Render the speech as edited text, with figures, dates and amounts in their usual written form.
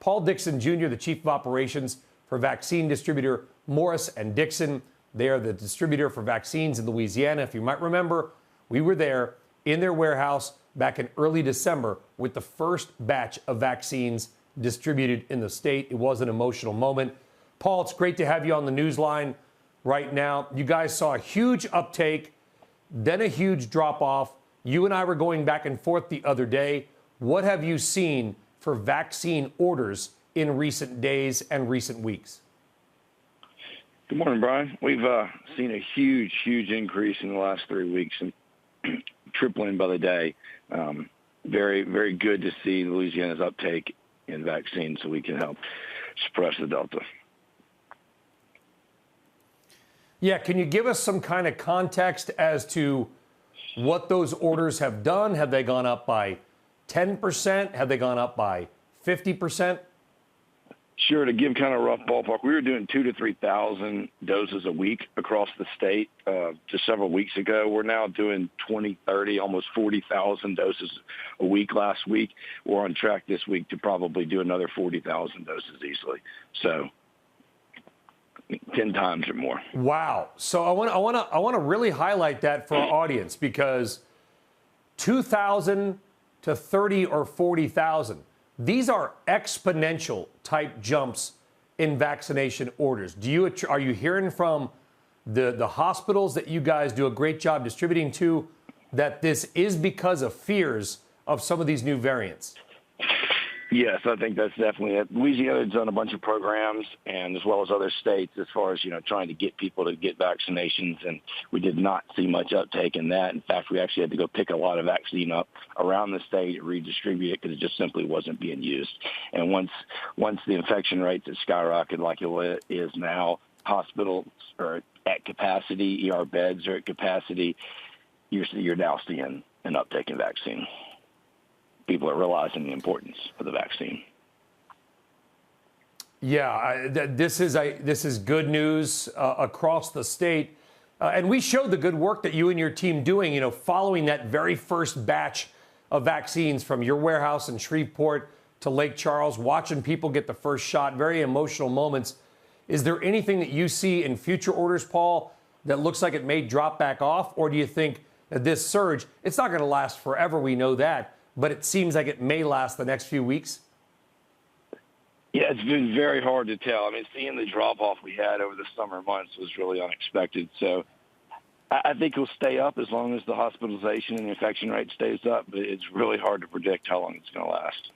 Paul Dixon Jr., the Chief of Operations for vaccine distributor Morris and Dixon. They are the distributor for vaccines in Louisiana. If you might remember, we were there in their warehouse back in early December with the first batch of vaccines distributed in the state. It was an emotional moment. Paul, it's great to have you on the news line right now. You guys saw a huge uptake, then a huge drop off. You and I were going back and forth the other day. What have you seen for vaccine orders in recent days and recent weeks? Good morning, Brian. We've seen a huge increase in the last 3 weeks and tripling by the day. Very, very good to see Louisiana's uptake in vaccines so we can help suppress the Delta. Yeah, can you give us some kind of context as to what those orders have done? Have they gone up by 10%? Have they gone up by 50%? Sure. To give kind of a rough ballpark, we were doing 2,000 to 3,000 doses a week across the state just several weeks ago. We're now doing 20, 30, almost 40,000 doses a week last week. We're on track this week to probably do another 40,000 doses easily. So 10 times or more. Wow. So I want to really highlight that for our audience, because 2,000 to 30 or 40,000. These are exponential type jumps in vaccination orders. Are you hearing from the hospitals that you guys do a great job distributing to that this is because of fears of some of these new variants? Yes, I think that's definitely it. Louisiana has done a bunch of programs, and as well as other states, as far as, trying to get people to get vaccinations, and we did not see much uptake in that. In fact, we actually had to go pick a lot of vaccine up around the state and redistribute it because it just simply wasn't being used. And once the infection rates have skyrocketed like it is now, hospitals are at capacity, ER beds are at capacity, you're now seeing an uptake in vaccine. People are realizing the importance of the vaccine. Yeah, this is good news across the state. And we showed the good work that you and your team doing, following that very first batch of vaccines from your warehouse in Shreveport to Lake Charles, watching people get the first shot, very emotional moments. Is there anything that you see in future orders, Paul, that looks like it may drop back off? Or do you think that this surge, it's not going to last forever, we know that, but it seems like it may last the next few weeks? Yeah, it's been very hard to tell. I mean, seeing the drop-off we had over the summer months was really unexpected. So I think it'll stay up as long as the hospitalization and the infection rate stays up, but it's really hard to predict how long it's going to last.